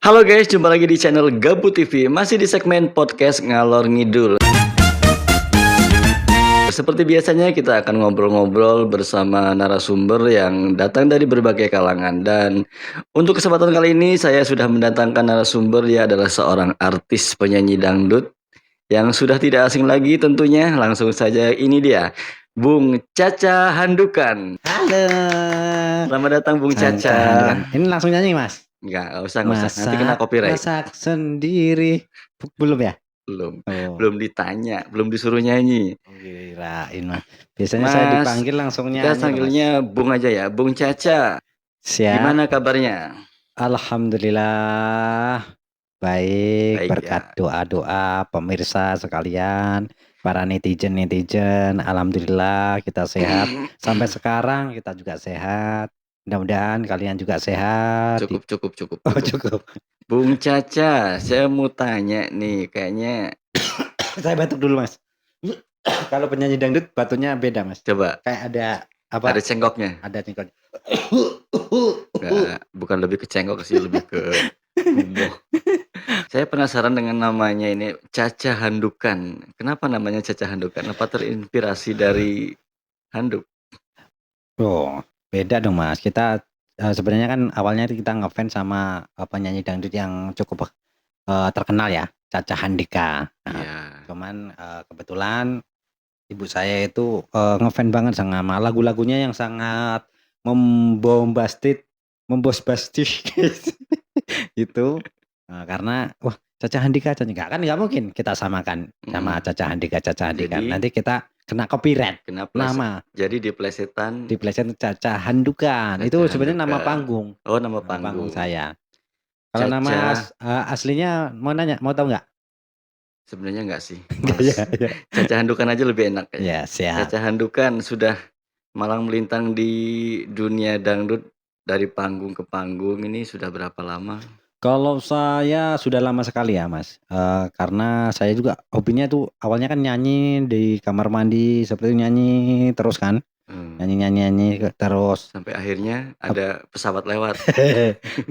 Halo guys, jumpa lagi di channel Gabut TV. Masih di segmen podcast ngalor ngidul. Seperti biasanya kita akan ngobrol-ngobrol bersama narasumber yang datang dari berbagai kalangan. Dan untuk kesempatan kali ini saya sudah mendatangkan narasumber. Dia adalah seorang artis penyanyi dangdut yang sudah tidak asing lagi tentunya. Langsung saja ini dia, Bung Caca Handukan. Halo. Selamat datang Bung Caca. Handukan. Ini langsung nyanyi, Mas? Enggak usah. Nanti kena copyright. Masak sendiri. Belum ya? Belum. Oh. Belum ditanya, belum disuruh nyanyi. Kirain, Mas. Biasanya Mas, saya dipanggil langsung nyanyi. Kita panggilnya Bung aja ya, Bung Caca. Siap. Gimana kabarnya? Alhamdulillah. Baik, berkat ya. doa-doa pemirsa sekalian, para netizen. Alhamdulillah kita sehat. Sampai sekarang kita juga sehat. Mudah-mudahan kalian juga sehat. Cukup. Oh, cukup. Bung Caca, saya mau tanya nih, kayaknya Saya batuk dulu, Mas. Kalau penyanyi dangdut batuknya beda, Mas. coba. Kayak ada apa? Ada cengkoknya. Ada cengkok. Enggak, bukan lebih ke cengkok sih, lebih ke gumoh. Saya penasaran dengan namanya ini, Caca Handukan. Kenapa namanya Caca Handukan? Apa terinspirasi dari handuk? Oh, beda dong, Mas. Kita sebenarnya kan awalnya kita ngefans sama penyanyi dangdut yang cukup terkenal ya, Caca Handika. Nah, Iya. cuman kebetulan ibu saya itu ngefans banget sama lagu-lagunya yang sangat membombastis itu. Karena wah, Caca Handika kan nggak mungkin kita samakan sama Caca Handika. Jadi, Nanti kita kena copyright nama. Jadi diplesetan Caca Handukan. Caca Itu sebenarnya nama Handukan. panggung. Oh, nama panggung saya. Kalau Caca, nama aslinya mau tahu nggak? Sebenarnya nggak sih. Ya. Caca Handukan aja lebih enak Ya, siap. Caca Handukan sudah malang melintang di dunia dangdut dari panggung ke panggung. Ini sudah berapa lama? Kalau saya sudah lama sekali ya, Mas. Karena saya juga hobinya tuh awalnya kan nyanyi di kamar mandi, seperti nyanyi terus kan. Nyanyi terus. Sampai akhirnya ada pesawat lewat.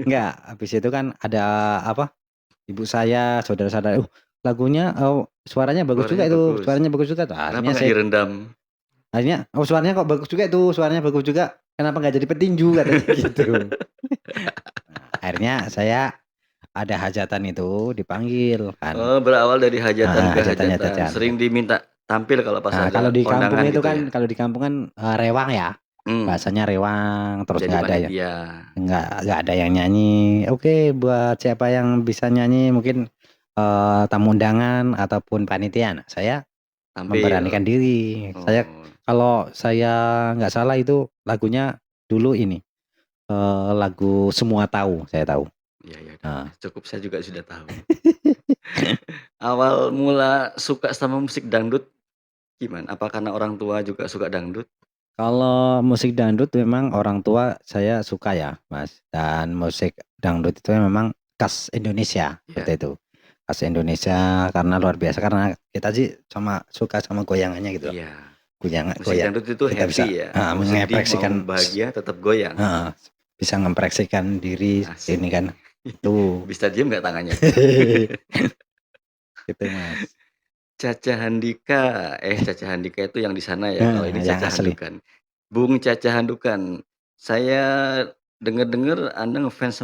Enggak, habis itu kan ada apa? Ibu saya, saudara-saudara, lagunya suaranya bagus juga itu. Suaranya bagus juga tuh. Kenapa nggak direndam? Akhirnya suaranya kok bagus juga itu, suaranya bagus juga. Kenapa nggak jadi petinju katanya gitu. Nah, akhirnya saya ada hajatan itu dipanggil kan. Oh, berawal dari hajatan ke hajatan. Hajatan. Sering diminta tampil kalau pas ada kalau di kampung itu gitu kan, ya? kalau di kampung kan rewang ya. Bahasanya rewang, terus nggak ada yang nyanyi. Oke, buat siapa yang bisa nyanyi mungkin tamu undangan ataupun panitia. Nah, saya memberanikan diri. Saya kalau saya nggak salah itu lagunya dulu ini lagu Semua Tahu, saya tahu. Iya, cukup, saya juga sudah tahu. Awal mula suka sama musik dangdut gimana? Apa karena orang tua juga suka dangdut? Kalau musik dangdut memang orang tua saya suka ya, Mas. Dan musik dangdut itu memang khas Indonesia, seperti itu. Khas Indonesia karena luar biasa, karena kita sih suka sama goyangannya gitu. Iya. Musik dangdut itu kita happy bisa ya. mengekspresikan bahagia tetap goyang. Bisa mengekspresikan diri ini kan. Tuh. Bisa diem nggak tangannya? Gitu, Mas. Caca Handika itu yang di sana ya. Kalau ini Caca Handukan. Bung Caca Handukan. Saya dengar Anda ngefans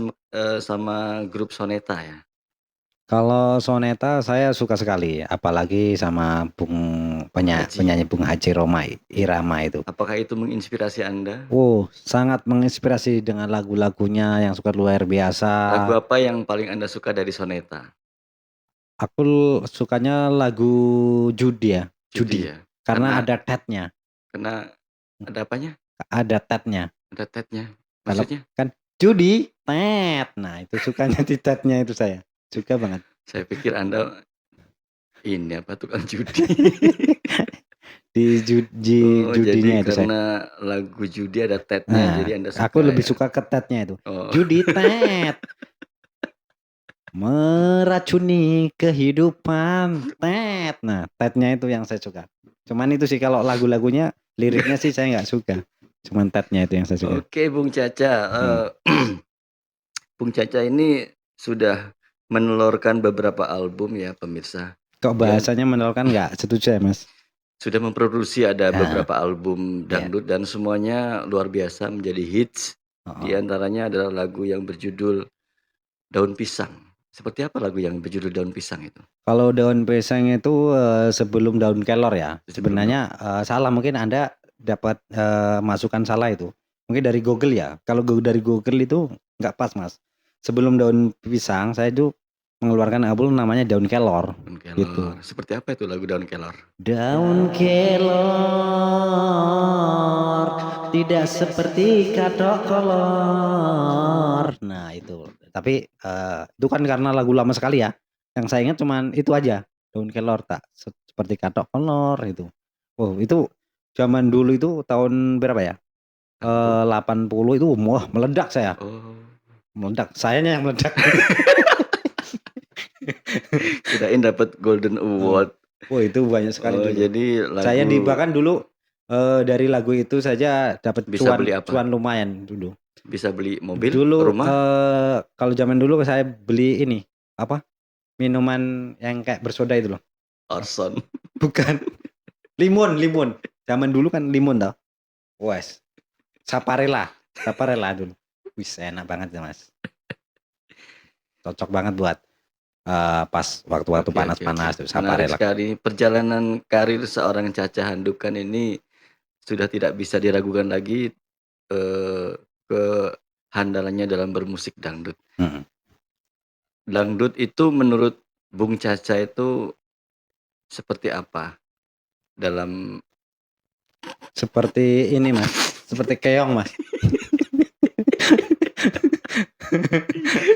sama grup Soneta ya. Kalau Soneta saya suka sekali, apalagi sama penyanyi Bung Haji Roma Irama itu. Apakah itu menginspirasi Anda? Sangat menginspirasi dengan lagu-lagunya yang suka luar biasa. Lagu apa yang paling Anda suka dari Soneta? Aku sukanya lagu Judi ya. Ya. Karena ada tetnya. Karena ada apanya? Ada tetnya. Ada tetnya. Maksudnya? Kan Judi, tet. Nah, itu sukanya di tetnya itu saya. Suka banget. Saya pikir Anda ini apa tukang judi. Di judinya jadi itu karena lagu Judi ada tetnya, jadi Anda suka. Aku lebih suka ke tetnya itu. Judi tet. Meracuni kehidupan tet. Nah, tetnya itu yang saya suka. Cuman itu sih, kalau lagu-lagunya, liriknya sih saya nggak suka. Cuman tetnya itu yang saya suka. Oke, Bung Caca. Bung Caca ini sudah menelurkan beberapa album ya pemirsa. Kok bahasanya menelurkan nggak setuju ya Mas? Sudah memproduksi ada beberapa album dangdut dan semuanya luar biasa menjadi hits. Di antaranya adalah lagu yang berjudul Daun Pisang. Seperti apa lagu yang berjudul Daun Pisang itu? Kalau Daun Pisang itu sebelum Daun Kelor ya. Sebenarnya salah, mungkin Anda dapat masukan salah itu. Mungkin dari Google ya. Kalau dari Google itu nggak pas Mas. Sebelum Daun Pisang saya itu mengeluarkan album namanya Daun Kelor. Daun Kelor. Gitu. Seperti apa itu lagu Daun Kelor? Daun kelor tidak seperti katok kolor. Nah itu. Tapi itu kan karena lagu lama sekali ya. Yang saya ingat cuman itu aja. Daun kelor tak seperti katok kolor itu. Oh itu zaman dulu itu tahun berapa ya? 80 itu wah meledak saya. Meledak. Sayanya yang meledak. Kirain dapat Golden Award. Oh itu banyak sekali dulu. Jadi lagu... Saya bahkan dulu dari lagu itu saja dapat cuan lumayan dulu. Bisa beli mobil, dulu, rumah? Kalau zaman dulu saya beli ini apa? Minuman yang kayak bersoda itu loh. Orson. Bukan. Limun. Zaman dulu kan limun tau. Wes. Saparella dulu. Wis enak banget ya Mas. Cocok banget buat pas waktu-waktu panas-panas tuh Saparella. Menarik sekali. Perjalanan karir seorang Caca Handukan ini sudah tidak bisa diragukan lagi kehandalannya dalam bermusik dangdut. Dangdut itu menurut Bung Caca itu seperti apa? Dalam seperti ini Mas, seperti keong Mas.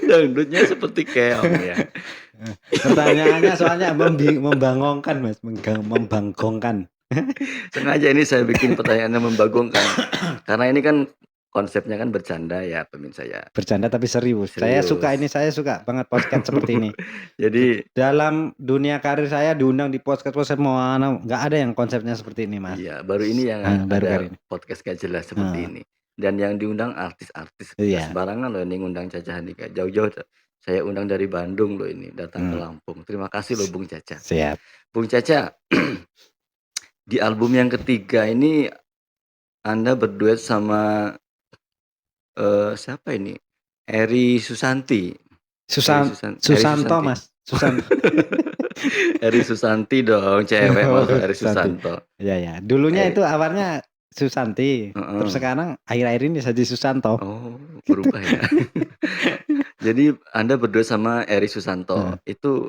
Dangdutnya seperti keong ya. Pertanyaannya soalnya membangongkan Mas, membangkongkan. Sengaja ini saya bikin pertanyaannya membagongkan. Karena ini kan konsepnya kan bercanda ya pemirsa ya. Bercanda tapi serius. Saya suka banget podcast seperti ini. Jadi dalam dunia karir saya diundang di podcast mana nggak ada yang konsepnya seperti ini Mas. Iya, baru ini yang ada podcast gak jelas seperti ini. Dan yang diundang artis-artis sembarangan loh ini ngundang Caca Handika. Jauh-jauh saya undang dari Bandung loh ini datang ke Lampung. Terima kasih loh Bung Caca. Siap. Bung Caca, di album yang ketiga ini Anda berduet sama siapa ini? Eri Susanti. Susanto Mas. Eri Susanti dong, cewek masuk Eri Susanto. Iya. Dulunya itu awalnya Susanti, terus sekarang akhir-akhir ini jadi Susanto. Oh, berubah ya. Jadi Anda berdua sama Eri Susanto itu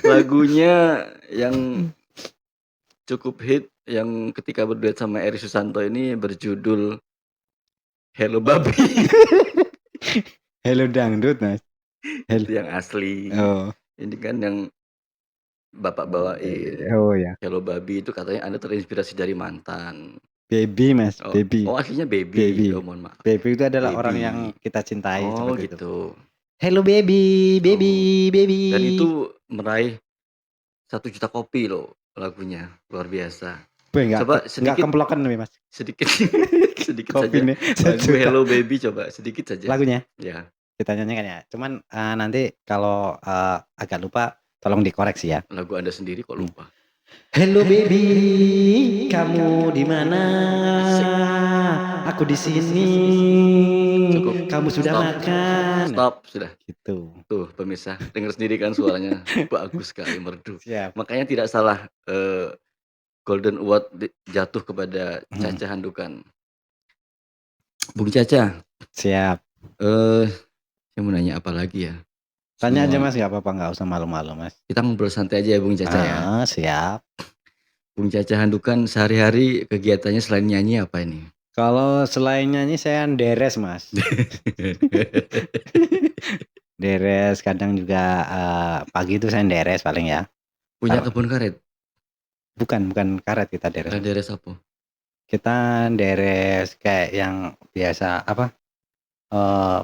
lagunya yang cukup hit yang ketika berduet sama Eri Susanto ini berjudul Hello Babi. Hello Dangdut Mas. Itu yang asli. Ini kan yang Bapak bawain. Oh ya. Hello Babi itu katanya Anda terinspirasi dari mantan. Baby Mas, Baby. Oh aslinya Baby. Oh mohon maaf. Baby itu adalah orang yang kita cintai. Oh gitu. Itu. Hello Baby. Dan itu meraih 1 juta kopi loh lagunya, luar biasa. Coba sedikit kemplokan nih Mas. Sedikit saja. Lagu Hello Baby coba sedikit saja. Lagunya? Ya. Kita nyanyikan ya. Cuman nanti kalau agak lupa tolong dikoreksi ya. Lagu Anda sendiri kok lupa. Hello baby, kamu di mana? Aku di sini. Cukup. Kamu sudah makan? Stop, sudah. Gitu. Tuh pemirsa, dengar sendiri kan suaranya bagus sekali merdu. Siap. Makanya tidak salah Golden Award jatuh kepada Caca Handukan. Bung Caca. Siap. Saya mau nanya apa lagi ya? Tanya aja Mas, nggak apa-apa, nggak usah malu-malu Mas. Kita ngobrol santai aja ya Bung Caca ya. Siap. Bung Caca Handukan sehari-hari kegiatannya selain nyanyi apa ini? Kalau selain nyanyi saya deres Mas. Deres, kadang juga pagi itu saya deres paling ya. Punya kebun karet? Bukan karet kita deres. Deres apa? Kita deres kayak yang biasa apa?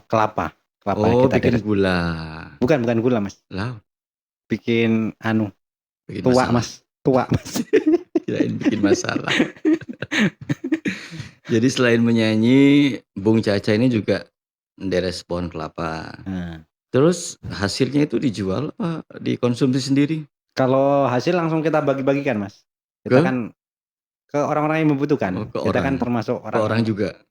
Kelapa kita bikin deres. Gula. Bukan gula Mas. Lah. Bikin tua Mas. Kirain bikin masalah. Jadi selain menyanyi, Bung Caca ini juga menderes pohon kelapa. Terus hasilnya itu dijual apa dikonsumsi sendiri? Kalau hasil langsung kita bagi-bagikan, Mas. Kita Ke? kan ke orang-orang yang membutuhkan. Ke Kita kan orang. termasuk Ke orang juga.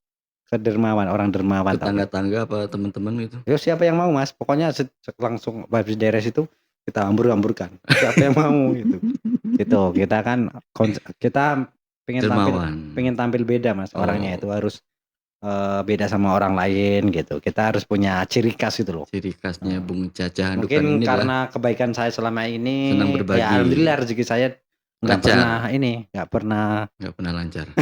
Dermawan, orang dermawan. Tetangga-tangga apa teman-teman gitu? Ya siapa yang mau, Mas. Pokoknya langsung habis beres itu kita hamburkan. Siapa yang mau gitu. Gitu. Kita kan kita pengen tampil beda, Mas. Orangnya itu harus beda sama orang lain gitu. Kita harus punya ciri khas gitu loh. Ciri khasnya Bung Caca Handukan mungkin ini karena kebaikan saya selama ini senang berbagi. Ya alhamdulillah rezeki saya nggak pernah lancar.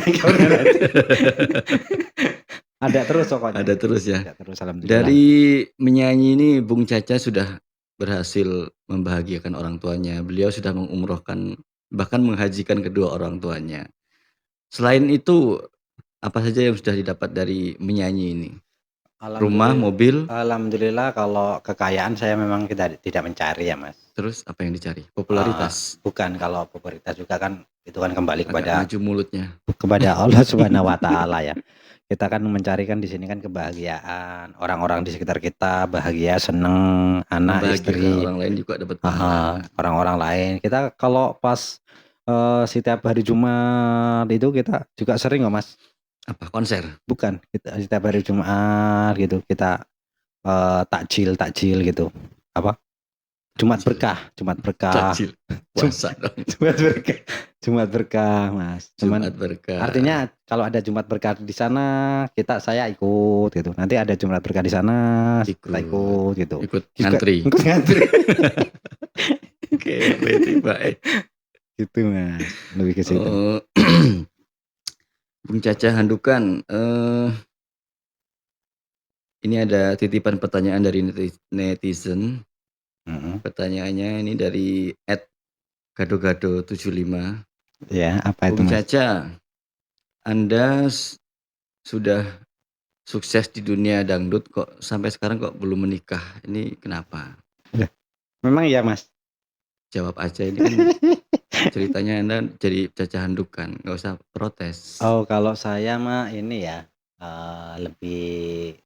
Ada terus pokoknya. Ada terus ya. Ada terus, alhamdulillah. Dari menyanyi ini Bung Caca sudah berhasil membahagiakan orang tuanya. Beliau sudah mengumrohkan bahkan menghajikan kedua orang tuanya. Selain itu apa saja yang sudah didapat dari menyanyi ini? Rumah, mobil? Alhamdulillah kalau kekayaan saya memang tidak mencari ya, Mas. Terus apa yang dicari? Popularitas? Bukan, kalau popularitas juga kan itu kan kembali kepada maju mulutnya. Kepada Allah Subhanahu wa taala ya. Kita kan mencari kan di sini kan kebahagiaan, orang-orang di sekitar kita bahagia, seneng, anak, istri, orang lain juga dapat pahala. Orang-orang lain. Kita kalau pas setiap hari Jumat itu kita juga sering kok, Mas. Apa, konser? Bukan, kita setiap hari Jumat gitu kita takjil gitu. Apa? Jumat berkah. Takjil. Puasa dong. Jumat berkah, Mas. Jumat berkah. Artinya kalau ada Jumat berkah di sana, saya ikut gitu. Nanti ada Jumat berkah di sana, kita ikut gitu. Ikut ngantri. Oke, baik. Gitu, Mas. Lebih ke situ. Bung Caca Handukan, ini ada titipan pertanyaan dari netizen. Pertanyaannya ini dari @gado-gado75. Ya, apa itu, Bung Mas? Caca, Anda sudah sukses di dunia dangdut kok sampai sekarang kok belum menikah. Ini kenapa? Memang ya, Mas. Jawab aja, ini kan ceritanya Anda jadi Caca Handukan, nggak usah protes. Oh, kalau saya mah ini ya lebih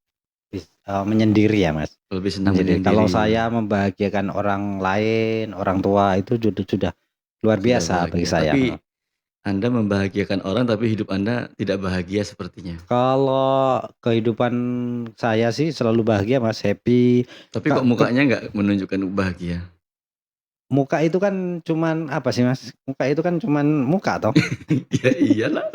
menyendiri ya, Mas. Lebih senang menyendiri. Kalau saya membahagiakan orang lain, orang tua itu sudah luar biasa bagi saya. Tapi Anda membahagiakan orang tapi hidup Anda tidak bahagia sepertinya. Kalau kehidupan saya sih selalu bahagia, Mas, happy. Tapi kok mukanya nggak menunjukkan bahagia? Muka itu kan cuman apa sih, Mas? Muka itu kan cuman muka toh. Ya iyalah.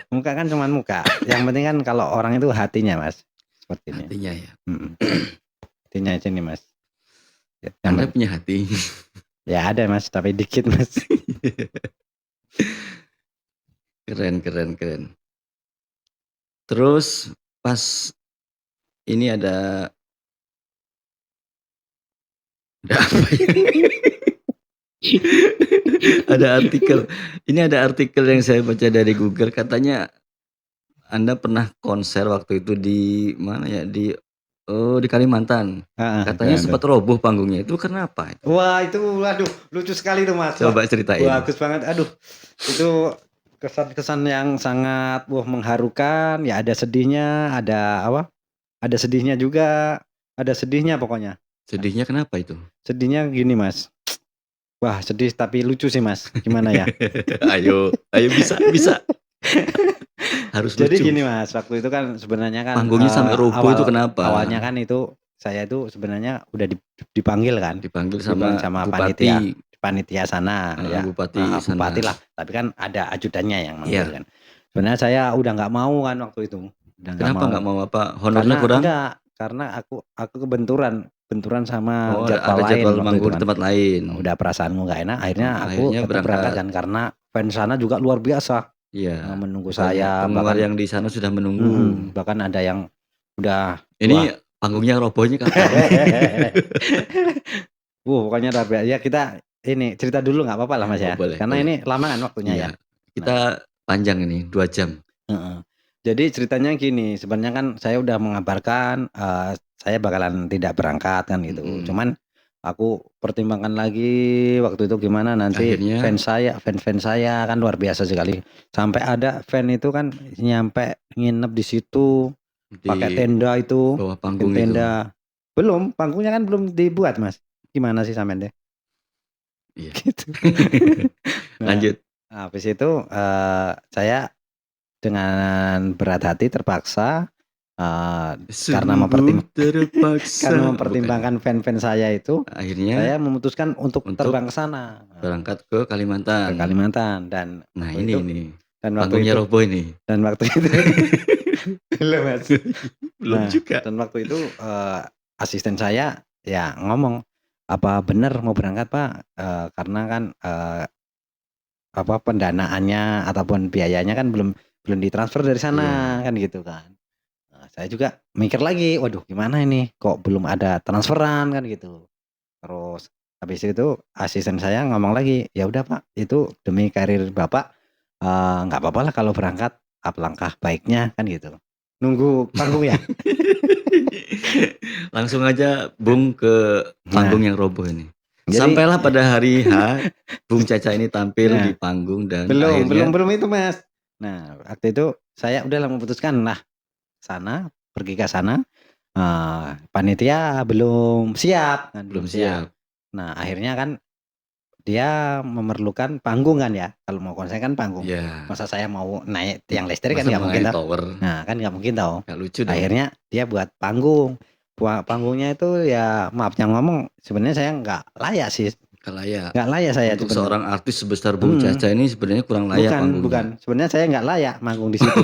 Muka kan cuman muka. Yang penting kan kalau orang itu hatinya, Mas. Seperti ini. Hatinya ya. Hatinya sini, Mas. Anda punya hati? Ya ada, Mas, tapi dikit, Mas. Keren. Terus pas ini ada apa ya? Ada artikel. Ini ada artikel yang saya baca dari Google, katanya Anda pernah konser waktu itu di mana ya? Di Kalimantan. Katanya sempat roboh panggungnya. Itu karena apa? Wah, itu aduh lucu sekali tuh, Mas. Coba ceritain. Bagus banget. Aduh. Itu kesan-kesan yang sangat mengharukan. Ya ada sedihnya, ada apa? Ada sedihnya juga. Ada sedihnya pokoknya. Sedihnya kenapa itu? Sedihnya gini, Mas. Wah, sedih tapi lucu sih, Mas. Gimana ya? Ayo bisa. Harus jadi lucu. Gini, Mas, waktu itu kan sebenarnya kan panggungnya sampai roboh itu kenapa? Awalnya kan itu saya itu sebenarnya udah dipanggil kan. Dipanggil sama Bupati. Panitia sana ya. Bupati lah. Tapi kan ada ajudannya yang manggil kan. Sebenarnya saya udah nggak mau kan waktu itu. Kenapa nggak mau apa? Honornya kurang? Enggak, karena aku benturan sama jadwal ada jadwal lain manggung di tempat lain. Udah perasaanmu nggak enak, akhirnya aku berangkat kan karena fans sana juga luar biasa. Iya. Menunggu saya. Penggemar yang di sana sudah menunggu. Bahkan ada yang udah. Ini panggungnya robohnya kapan? Pokoknya luar biasa. Ya kita ini cerita dulu nggak apa-apa lah, Mas ya. Boleh, karena ini lama kan waktunya ya. Kita panjang ini 2 jam. Jadi ceritanya gini, sebenarnya kan saya udah mengabarkan saya bakalan tidak berangkat kan gitu. Cuman Aku pertimbangkan lagi waktu itu gimana nanti Akhirnya fans saya kan luar biasa sekali. Sampai ada fan itu kan nyampe nginep di situ pakai di tenda itu, bawah bikin panggung itu. tenda. Belum, panggungnya kan belum dibuat, Mas. Gimana sih sampean deh? Iya. Gitu. Nah, Lanjut. habis itu saya dengan berat hati terpaksa karena Sungguh terpaksa. karena Bukan. mempertimbangkan fan-fan saya itu, Akhirnya saya memutuskan untuk untuk terbang ke sana, berangkat ke ke Kalimantan. Kalimantan Nah waktu ini itu nih, dan waktu panggungnya itu roboh ini. dan waktu itu belum, Mas. Belum Nah, juga. dan waktu itu asisten saya ya ngomong, "Apa benar mau berangkat, Pak? Karena kan pendanaannya ataupun biayanya kan belum belum ditransfer dari sana," Iya. kan gitu kan. Nah, saya juga mikir lagi, waduh gimana ini, kok belum ada transferan kan gitu. Terus habis itu asisten saya ngomong lagi, "Ya udah Pak, itu demi karir Bapak, nggak apa-apa lah kalau berangkat, alangkah baiknya," kan gitu. Nunggu panggung ya? Langsung aja Bung ke Nah, panggung yang roboh ini. jadi Sampailah pada hari H, Bung Caca ini tampil di nah, panggung dan belum belum akhirnya belum itu, Mas. Nah, waktu itu saya udahlah memutuskan, nah pergi ke sana, panitia belum siap kan, belum belum siap. siap. Nah, akhirnya kan dia memerlukan panggung kan ya, kalau mau konser kan panggung. Iya. Masa saya mau naik tiang listrik kan Masa nggak mau mungkin naik toh. tower? Nah, kan nggak mungkin toh. Nggak lucu dong. Akhirnya dia buat panggung. Panggungnya itu ya maaf yang ngomong sebenarnya saya nggak layak sih. Nggak layak. Nggak layak saya Untuk sebenarnya. seorang artis sebesar Bung Caca ini sebenarnya kurang layak Bukan. panggungnya. Sebenarnya saya nggak layak manggung di situ.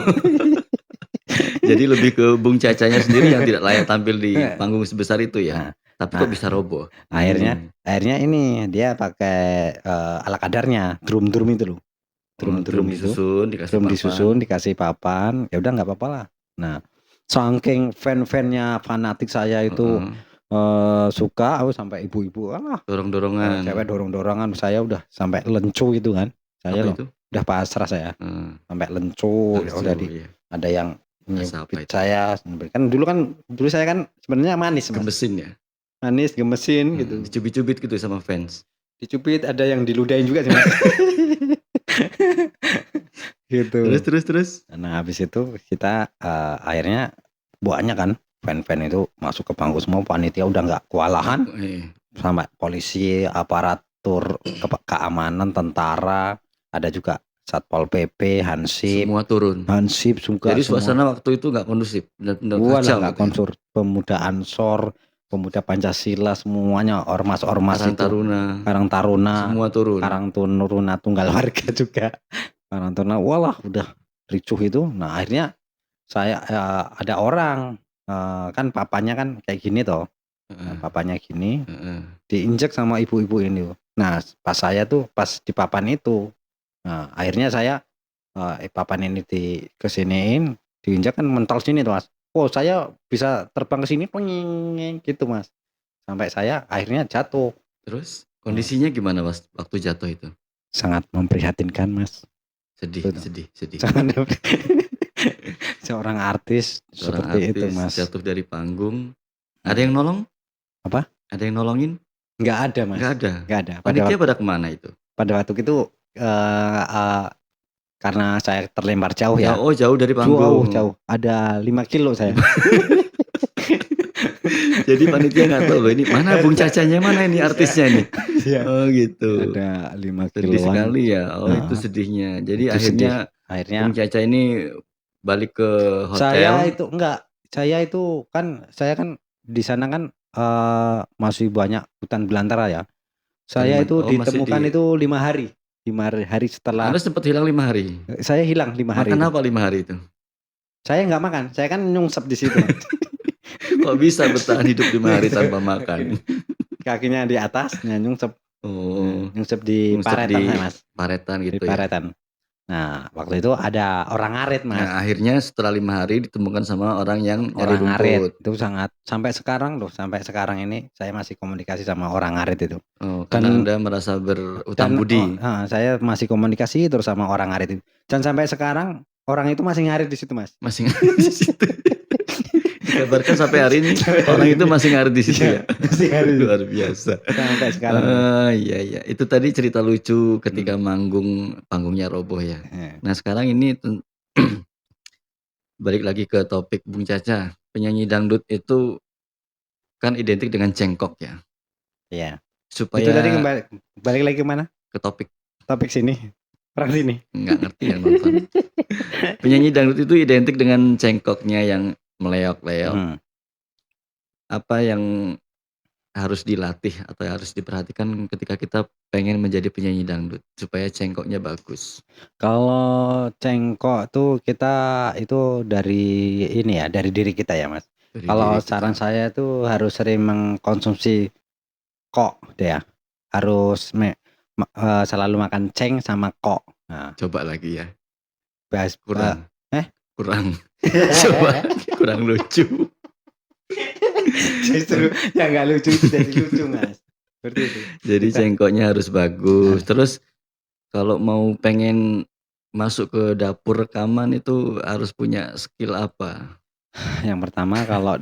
Jadi lebih ke Bung Cacanya sendiri yang tidak layak tampil di panggung sebesar itu ya. Nah, Tapi kok nah, bisa roboh? Nah akhirnya ini. akhirnya ini dia pakai ala kadarnya, drum-drum itu loh. Oh, Drum-drum drum itu. disusun, dikasih Drum papan. disusun, dikasih papan, ya udah nggak apa-apa lah. Nah, saking fan-fannya fanatik saya itu suka, sampai ibu-ibu, Dorong-dorongan. cewek dorong-dorongan, saya udah sampai lencu gitu kan. Saya Apa loh, itu? udah pasrah saya, Hmm, sampai lencu. Ya udah Lansu, iya. ada yang Bahasa apa nyubit itu? saya, dulu saya kan sebenarnya manis Mas, Gemesin ya? manis gemesin gitu. Dicubit-cubit gitu sama fans. Dicubit, ada yang diludahin juga sih Mas. Terus Gitu. terus terus. Nah, habis itu kita akhirnya banyak kan fan-fan itu masuk ke panggung semua, panitia udah nggak kewalahan sama polisi, aparatur keamanan, tentara, ada juga Satpol PP, Semua turun. Hansip juga Jadi semua. suasana waktu itu nggak kondusif, benar-benar Walah kacau nggak gitu ya. konsur, pemuda Ansor, pemuda Pancasila semuanya, ormas-ormas itu, Karang Taruna, Semua turun. Karang Taruna Tunggal Warga juga. Karang Taruna, walah udah ricuh itu. Nah, akhirnya saya ada orang kan papanya kan kayak gini toh. Nah, papanya gini diinjek sama ibu-ibu ini. Nah, pas saya tuh pas di papan itu, nah akhirnya saya papan ini kesiniin, diinjak kan mental sini tuh Mas. Oh, saya bisa terbang ke sini penging gitu Mas. Sampai saya akhirnya jatuh. Terus kondisinya gimana Mas waktu jatuh itu? Sangat memprihatinkan Mas. Sedih, sedih, sedih. Seorang artis Seorang seperti itu artis Mas. jatuh dari panggung. Ada yang nolong? Apa? Ada yang nolongin? Nggak ada Mas. Nggak ada. Nggak ada. Panitia pada kemana itu? Pada waktu itu karena saya terlempar jauh ya. Jauh dari panggung. Jauh. Ada 5 kilo saya. Jadi panitia nggak tahu loh ini mana Bung Cacanya, mana ini artisnya nih. Iya. Oh gitu. Ada 5 Sedih kiloan. sekali ya. Oh itu sedihnya. Jadi Itu akhirnya Bung Caca ini balik ke hotel. Saya itu kan di sana kan masih banyak hutan belantara ya. Saya itu ditemukan itu 5 hari. 5 hari setelah. Anda sempat hilang 5 hari. Saya hilang 5 hari. Makan apa 5 hari itu? Saya nggak makan. Saya kan nyungsep di situ. Kok bisa bertahan hidup 5 hari tanpa makan? Kakinya di atas, nyungsep. Oh, nyungsep di paretan Mas. Paretan gitu di paretan. Nah, waktu itu ada orang ngarit Mas. Nah, akhirnya setelah 5 hari ditemukan sama orang yang orang ngarit. Itu sampai sekarang ini saya masih komunikasi sama orang ngarit itu. Oh, karena Anda merasa berutang budi. Saya masih komunikasi terus sama orang ngarit itu. Dan sampai sekarang orang itu masih ngarit di situ Mas. Masih ngarit di situ. Dikabarkan sampai hari ini orang itu masih ngarit di situ ya. Masih ngarit. Luar biasa. Sampai sekarang. Iya. Itu tadi cerita lucu ketika manggung panggungnya roboh ya. Nah sekarang ini balik lagi ke topik Bung Caca. Penyanyi dangdut itu kan identik dengan cengkok ya. Iya. Supaya itu tadi balik lagi ke mana? Ke topik sini. Orang sini. Nggak ngerti yang nonton. Penyanyi dangdut itu identik dengan cengkoknya yang meleok-leok. Apa yang harus dilatih atau harus diperhatikan ketika kita pengen menjadi penyanyi dangdut supaya cengkoknya bagus? Kalau cengkok tuh kita itu dari ini ya, dari diri kita ya Mas. Kalau saran saya tuh harus sering mengkonsumsi kok deh ya. Harus selalu makan ceng sama kok. Nah. Coba lagi ya. Kurang. Kurang. Coba kurang lucu. Justru yang nggak lucu itu jadi lucu Mas. Seperti itu. Jadi cengkoknya harus bagus. Terus kalau mau pengen masuk ke dapur rekaman itu harus punya skill apa? Yang pertama kalau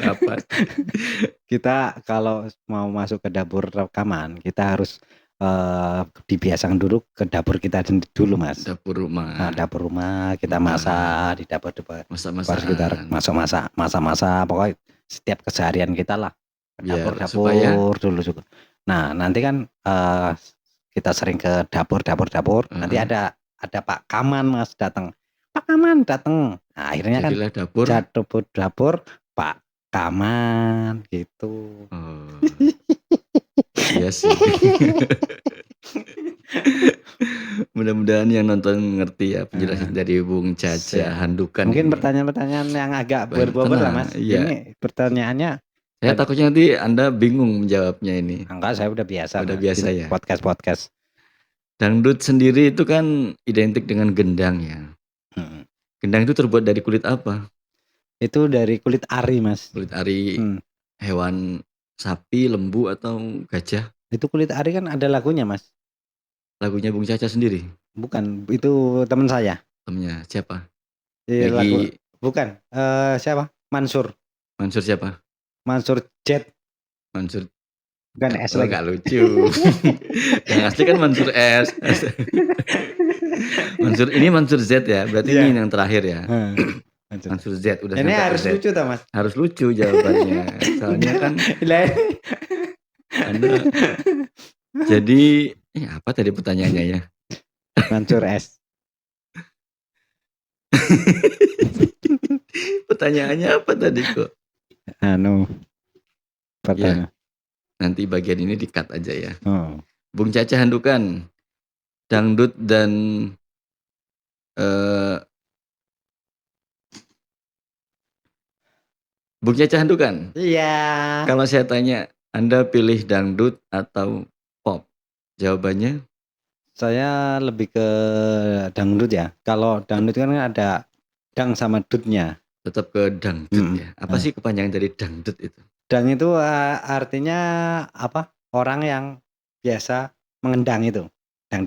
apa? Kita kalau mau masuk ke dapur rekaman kita harus dibiasakan dulu ke dapur kita dulu Mas. Dapur rumah. Nah, dapur rumah kita masak di dapur masak-masak. Masak-masak pokoknya setiap keseharian kita lah dapur dulu juga. Nah nanti kan kita sering ke dapur nanti ada Pak Kaman Mas datang. Pak Kaman datang. Nah, akhirnya jadilah kan dapur Pak Kaman gitu. Iya sih. Mudah-mudahan yang nonton ngerti ya penjelasan dari Bung Caca Handukan. Mungkin pertanyaan-pertanyaan yang agak berbobot lah Mas. Iya. Ini pertanyaannya. Saya takutnya nanti Anda bingung menjawabnya ini. Enggak, saya udah biasa. Udah biasa ya. Podcast. Dangdut sendiri itu kan identik dengan gendang ya. Gendang itu terbuat dari kulit apa? Itu dari kulit ari Mas. Kulit ari hewan sapi, lembu atau gajah? Itu kulit ari kan ada lagunya Mas. Lagunya Bung Caca sendiri? Bukan, itu teman saya. Temennya siapa? Bukan, siapa? Mansur. Mansur siapa? Mansur Jet. Mansur. Bukan S lagi. Gak lucu. Yang asli kan Mansur S. Mansur Z ya. Berarti ini yang terakhir ya. Mansur Z udah. Ini harus Z. Lucu tak Mas? Harus lucu jawabannya. Soalnya kan Anda. Jadi apa tadi pertanyaannya ya? Mansur S. Pertanyaannya apa tadi kok? Pertanyaan. Ya, nanti bagian ini di-cut aja ya. Bung Caca Handukan, dangdut dan Bung Caca Handukan. Iya. Kalau saya tanya, Anda pilih dangdut atau pop? Jawabannya? Saya lebih ke dangdut ya. Kalau dangdut kan ada dang sama dutnya. Tetap ke dangdut ya. Apa sih kepanjangan dari dangdut itu? Dang itu artinya apa? Orang yang biasa mengendang itu. Dang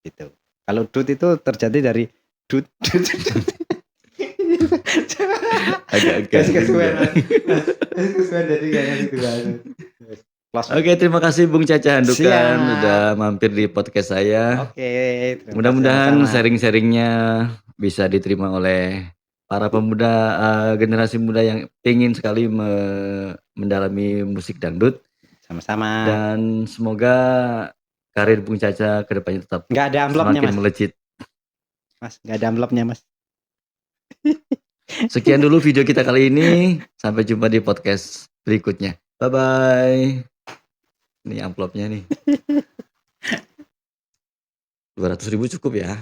gitu. Kalau dut itu terjadi dari dut. Agak-agak. Oke, terima kasih Bung Caca Handukan udah mampir di podcast saya. Oke. Mudah-mudahan sharing-sharingnya bisa diterima oleh para pemuda generasi muda yang ingin sekali mendalami musik dangdut. Sama-sama. Dan semoga karir Bung Caca kedepannya tetap nggak ada amplopnya, semakin melejit. Mas, nggak ada amplopnya Mas. Sekian dulu video kita kali ini. Sampai jumpa di podcast berikutnya. Bye-bye. Ini amplopnya nih. 200.000 cukup ya.